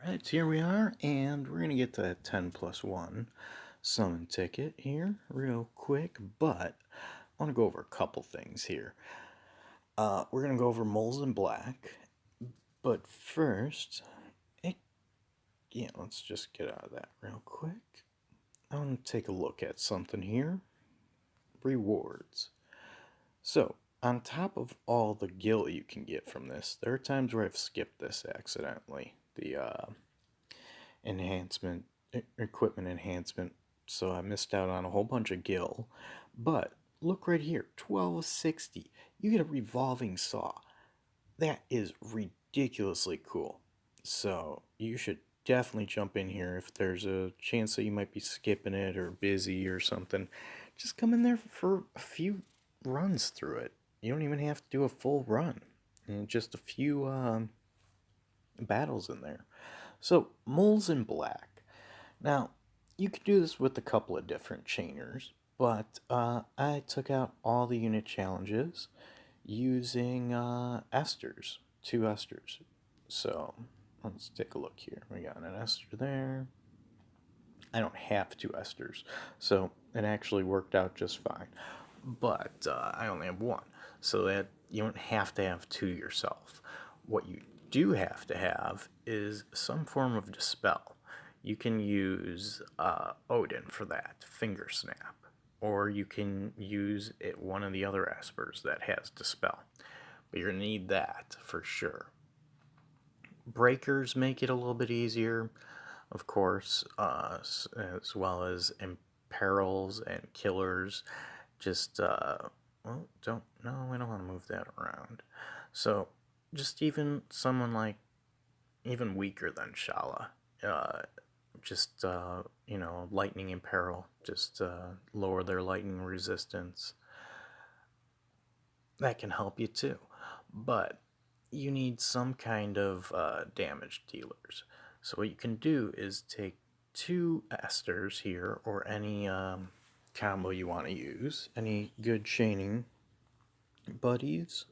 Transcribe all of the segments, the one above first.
Alright, so here we are, and we're going to get to that 10 plus 1 summon ticket here real quick, but I want to go over a couple things here. We're going to go over moles in black, but first, let's just get out of that real quick. I want to take a look at something here. Rewards. So, on top of all the gil you can get from this, there are times where I've skipped this accidentally. The enhancement, equipment enhancement, so I missed out on a whole bunch of gil. But look right here, 1260. You get a revolving saw. That is ridiculously cool. So you should definitely jump in here if there's a chance that you might be skipping it or busy or something. Just come in there for a few runs through it. You don't even have to do a full run. And just a few battles in there. So, moles in black. Now, you could do this with a couple of different chainers, but I took out all the unit challenges using esters, 2 esters. So, let's take a look here. We got an ester there. I don't have 2 esters, so it actually worked out just fine. But I only have 1, so that you don't have to have 2 yourself. What you do have to have is some form of dispel. You can use Odin for that, finger snap, or you can use one of the other espers that has dispel. But you're going to need that for sure. Breakers make it a little bit easier, of course, as well as imperils and killers. Just, well, I don't want to move that around. So, just even someone like, even weaker than Shala, lightning imperil, just lower their lightning resistance. That can help you too. But you need some kind of damage dealers. So what you can do is take 2 esters here, or any combo you want to use, any good chaining buddies.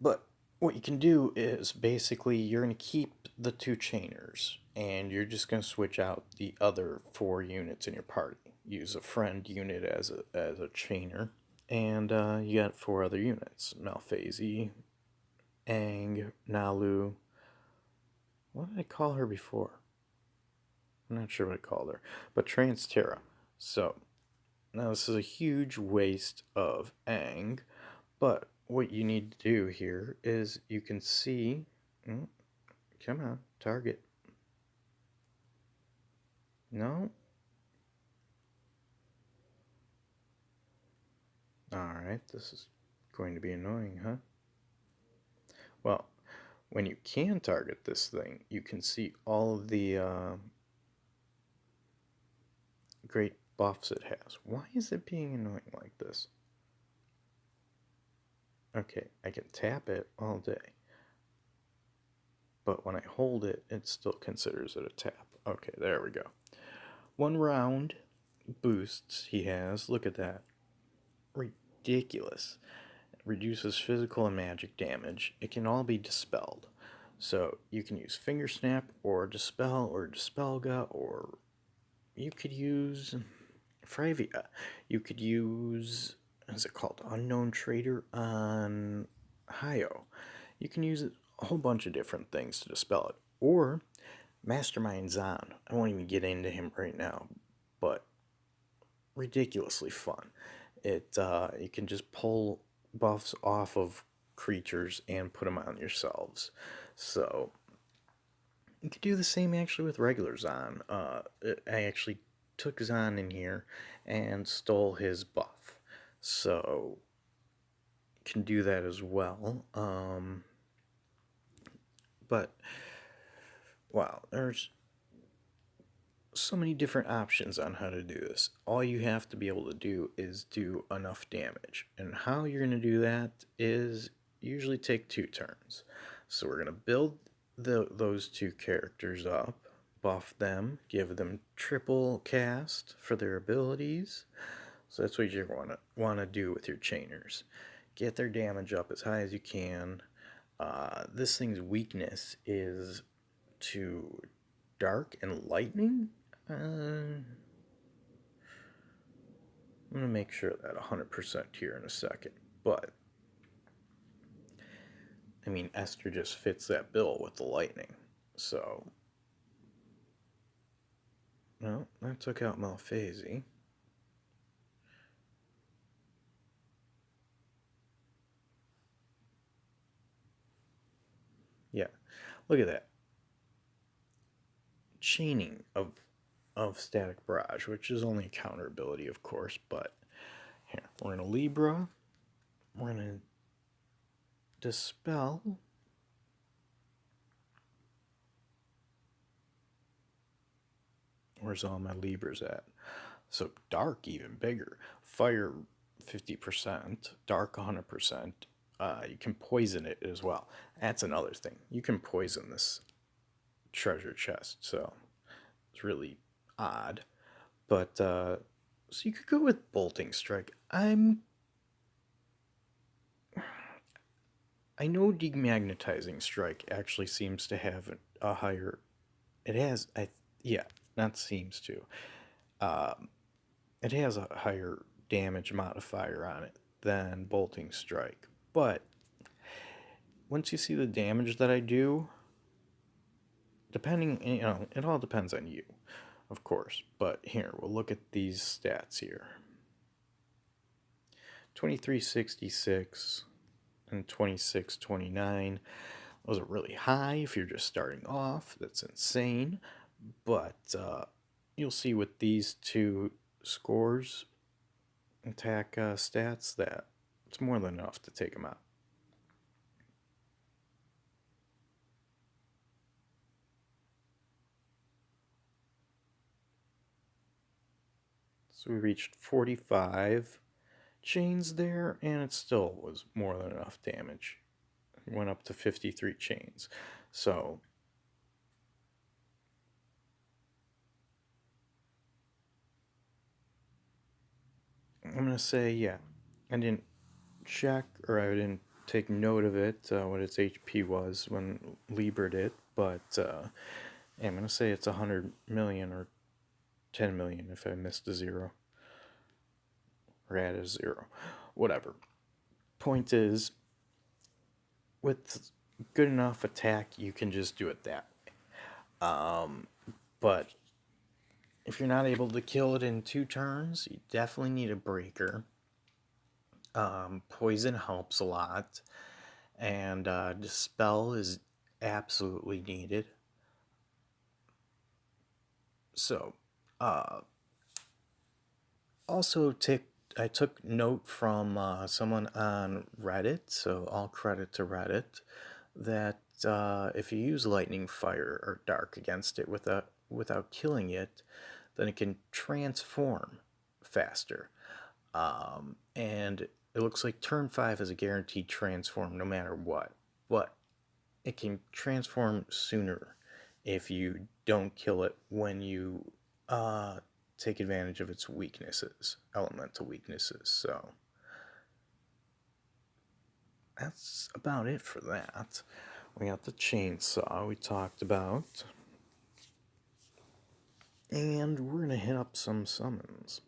But what you can do is basically you're going to keep the 2 chainers, and you're just going to switch out the other 4 units in your party. Use a friend unit as a chainer, and you got 4 other units: Malphase, Aang, Nalu. What did I call her before? I'm not sure what I called her, but Transterra. So now this is a huge waste of Aang, but what you need to do here is you can see, come on, target. No? Alright, this is going to be annoying, huh? Well, when you can target this thing, you can see all of the great buffs it has. Why is it being annoying like this? Okay, I can tap it all day, but when I hold it, it still considers it a tap. Okay, there we go. 1 round boosts he has. Look at that. Ridiculous. It reduces physical and magic damage. It can all be dispelled. So you can use Finger Snap or Dispelga, or you could use Fravia. You could use, what is it called? Unknown Trader on Heya. You can use a whole bunch of different things to dispel it. Or Mastermind Zahn. I won't even get into him right now, but ridiculously fun. You can just pull buffs off of creatures and put them on yourselves. So you could do the same actually with regular Zahn. I actually took Zahn in here and stole his buff, so you can do that as well. But wow, there's so many different options on how to do this. All you have to be able to do is do enough damage, and how you're going to do that is usually take 2 turns. So we're going to build those 2 characters up, buff them, give them triple cast for their abilities. So that's what you're want to do with your chainers. get their damage up as high as you can. This thing's weakness is to dark and lightning. I'm going to make sure that 100% here in a second. But, I mean, Esther just fits that bill with the lightning. So, no, that took out Malphasy. Yeah, look at that. Chaining of static barrage, which is only a counter ability, of course, but here, we're in a Libra. We're going to dispel. Where's all my Libras at? So dark even bigger. Fire 50%, dark 100%. You can poison it as well. That's another thing. You can poison this treasure chest, so it's really odd. But so you could go with bolting strike. I know demagnetizing strike actually seems to have a higher. It has, yeah, not seems to. It has a higher damage modifier on it than bolting strike, but once you see the damage that I do, depending, it all depends on you, of course. But here, we'll look at these stats here. 2366 and 2629. Those are really high if you're just starting off. That's insane. But you'll see with these two scores, attack stats, that it's more than enough to take them out. So we reached 45 chains there, and it still was more than enough damage. It went up to 53 chains. So I'm going to say, yeah, I didn't check, or I didn't take note of it, what its HP was when Libra did, but I'm going to say it's 100 million or 10 million if I missed a zero, or add a zero, whatever. Point is, with good enough attack, you can just do it that way. But if you're not able to kill it in 2 turns, you definitely need a breaker. Poison helps a lot, and dispel is absolutely needed. So, also I took note from someone on Reddit, so all credit to Reddit, that if you use lightning, fire, or dark against it without killing it, then it can transform faster. And it looks like turn 5 is a guaranteed transform no matter what, but it can transform sooner if you don't kill it when you take advantage of its weaknesses, elemental weaknesses. So that's about it for that. We got the chainsaw we talked about, and we're gonna hit up some summons.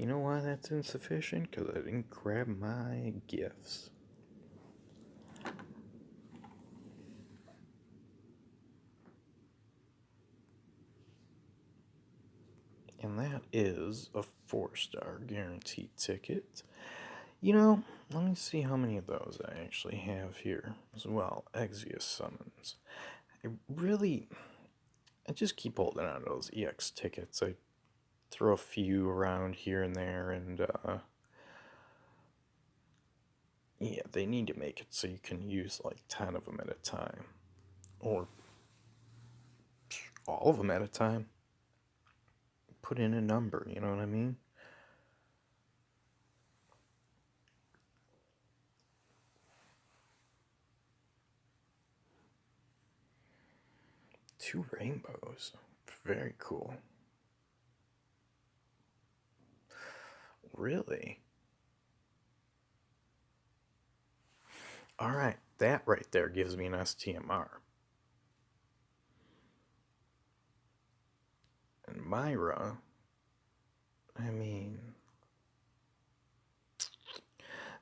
You know why that's insufficient? Because I didn't grab my gifts. And that is a 4-star guaranteed ticket. Let me see how many of those I actually have here as well. Exvius summons. I just keep holding on to those EX tickets. I throw a few around here and there, and yeah, they need to make it so you can use like 10 of them at a time, or all of them at a time. Put in a number, you know what I mean? 2 rainbows. Very cool. Really? Alright, that right there gives me an STMR. And Myra, I mean,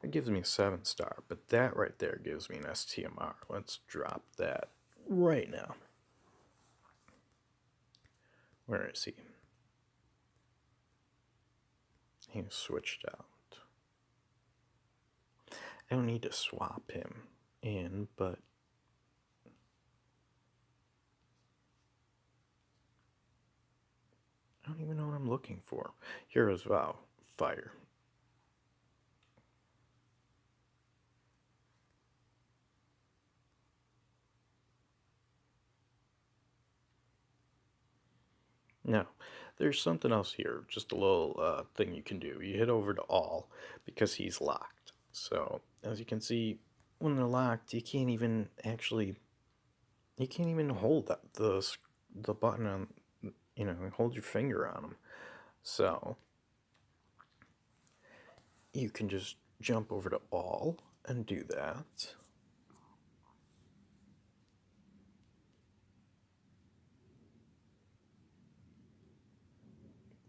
it gives me a 7-star, but that right there gives me an STMR. Let's drop that right now. Where is he? He switched out. I don't need to swap him in, but I don't even know what I'm looking for. Hero's Vow, fire. Now, there's something else here, just a little thing you can do. You hit over to all because he's locked. So, as you can see, when they're locked, you can't even hold the button on, hold your finger on them. So, you can just jump over to all and do that.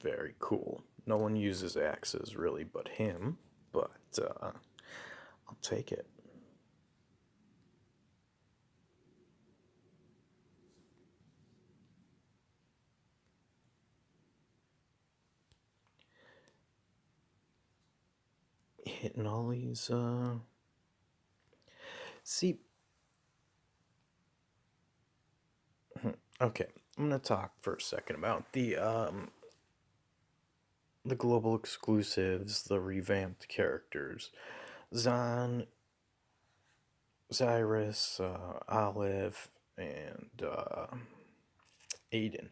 Very cool. No one uses axes really but him, but I'll take it. Hitting all these, see, okay, I'm gonna talk for a second about the global exclusives, the revamped characters. Zon, Cyrus, Olive, and Aiden.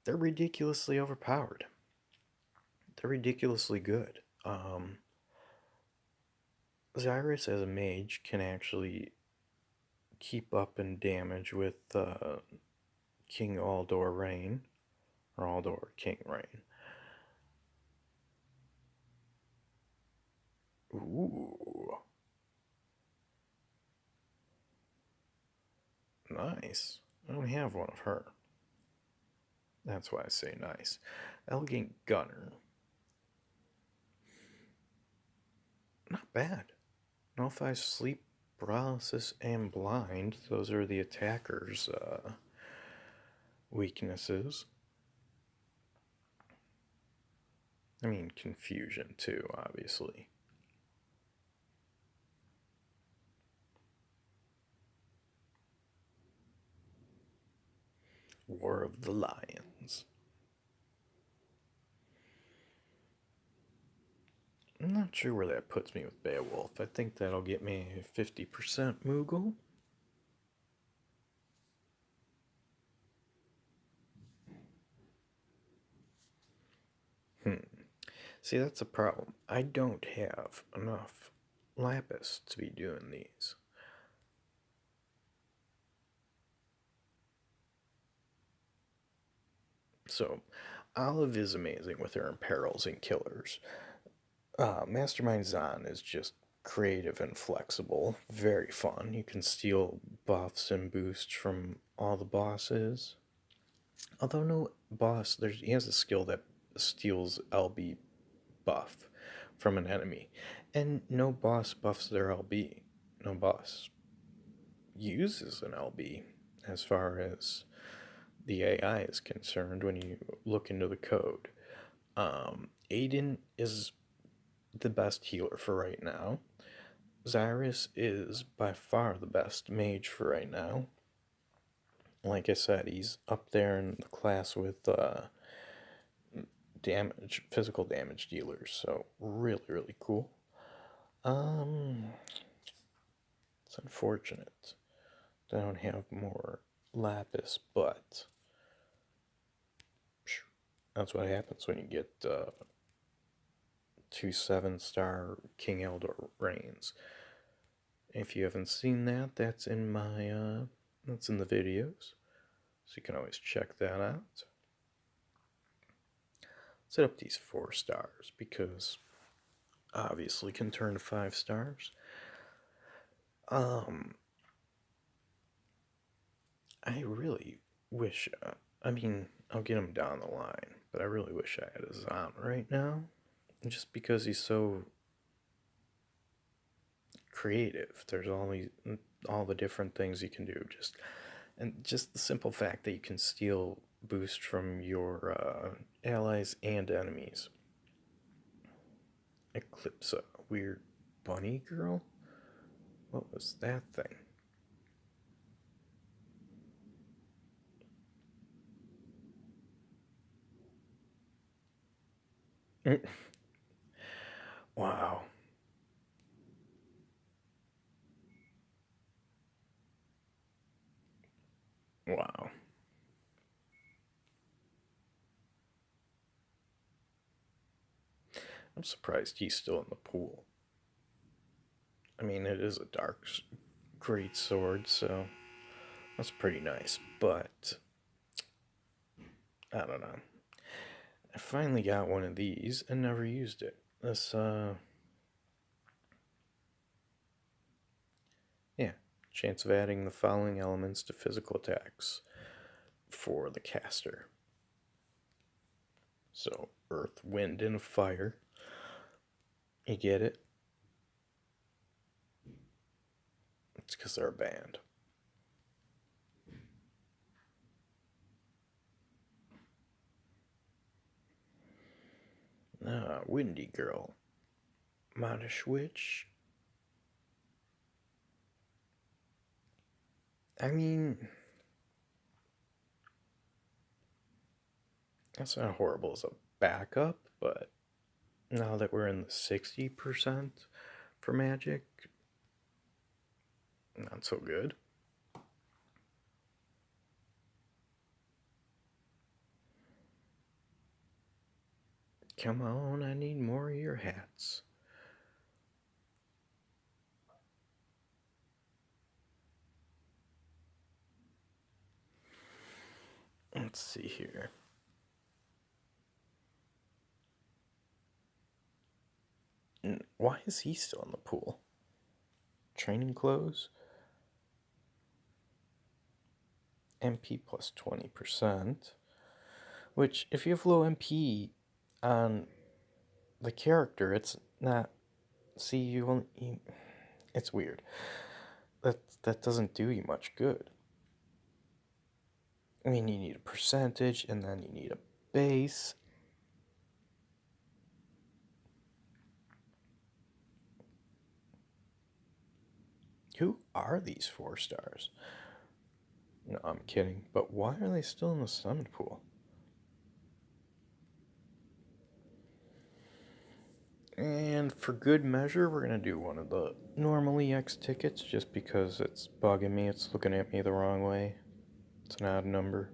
They're ridiculously overpowered. They're ridiculously good. Cyrus as a mage can actually keep up in damage with King Aldor Rain, or Aldor King Rain. Ooh. Nice. I don't have one of her. That's why I say nice. Elegant Gunner. Not bad. No 5 sleep, paralysis, and blind. Those are the attacker's weaknesses. I mean, confusion too, obviously. War of the Lions. I'm not sure where that puts me with Beowulf. I think that'll get me a 50% Moogle. See, that's a problem. I don't have enough lapis to be doing these. So, Olive is amazing with her imperils and killers. Mastermind Zon is just creative and flexible, very fun. You can steal buffs and boosts from all the bosses. Although no boss, he has a skill that steals LB buff from an enemy, and no boss buffs their LB. No boss uses an LB as far as the AI is concerned when you look into the code. Aiden is the best healer for right now. Cyrus is by far the best mage for right now. Like I said, he's up there in the class with physical damage dealers. So really, really cool. It's unfortunate that I don't have more lapis, but that's what happens when you get 2 7-star King Eldor Reigns. If you haven't seen that, that's in the videos. So you can always check that out. Set up these 4 stars because obviously can turn to 5 stars. Um, I really wish, I mean, I'll get him down the line, but I really wish I had a Zon right now. Just because he's so creative. There's all the different things you can do. Just the simple fact that you can steal boost from your allies and enemies. Eclipse, weird bunny girl? What was that thing? Wow. Wow. I'm surprised he's still in the pool. I mean, it is a dark, great sword, so that's pretty nice, but I don't know. I finally got one of these and never used it. Yeah, chance of adding the following elements to physical attacks for the caster. So, earth, wind, and fire. You get it? It's because they're a band. Windy Girl. Modish Witch. I mean, that's not horrible as a backup, but now that we're in the 60% for magic, not so good. Come on, I need more of your hats. Let's see here. Why is he still in the pool? Training clothes? MP plus 20%. Which, if you have low MP on the character, it's not. See, it's weird. That doesn't do you much good. I mean, you need a percentage, and then you need a base. Who are these 4 stars? No, I'm kidding. But why are they still in the summon pool? And for good measure, we're going to do one of the normal EX tickets just because it's bugging me. It's looking at me the wrong way. It's an odd number.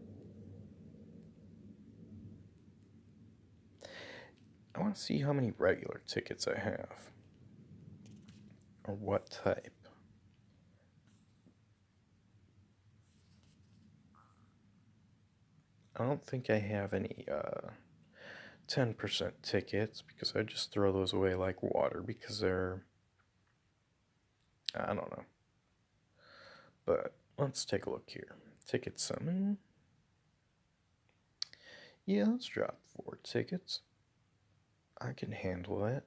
I want to see how many regular tickets I have. Or what type. I don't think I have any 10% tickets because I just throw those away like water because they're. I don't know. But let's take a look here. Ticket summon. Yeah, let's drop 4 tickets. I can handle that.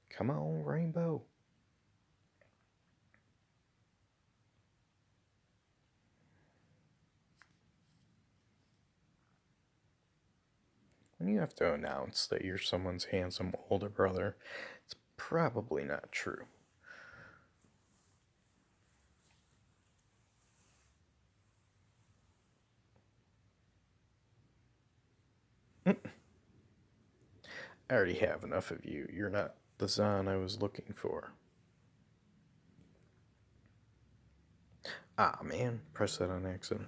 Come on, Rainbow. When you have to announce that you're someone's handsome older brother, it's probably not true. I already have enough of you. You're not the Zon I was looking for. Ah, man. Press that on accident.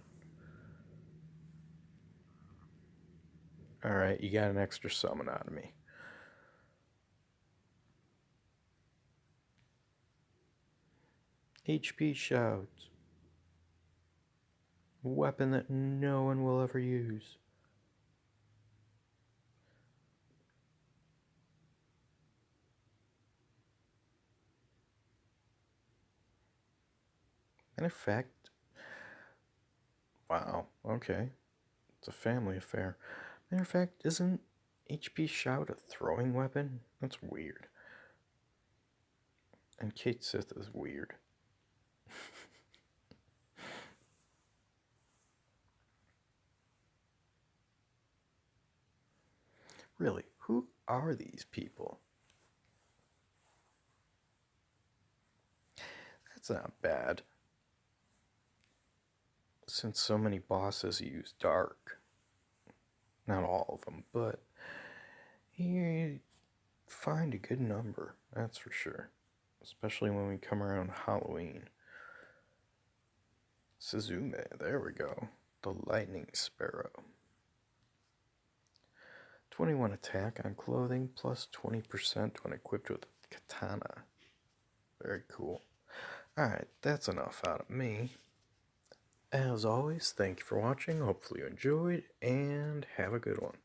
Alright, you got an extra summon out of me. HP shouts. A weapon that no one will ever use. Matter of fact, wow, okay. It's a family affair. Matter of fact, isn't HP Shout a throwing weapon? That's weird. And Kate Sith is weird. Really, who are these people? That's not bad. Since so many bosses use dark. Not all of them, but you find a good number, that's for sure. Especially when we come around Halloween. Suzume, there we go. The Lightning Sparrow. 21 attack on clothing, plus 20% when equipped with katana. Very cool. Alright, that's enough out of me. As always, thank you for watching. Hopefully you enjoyed, and have a good one.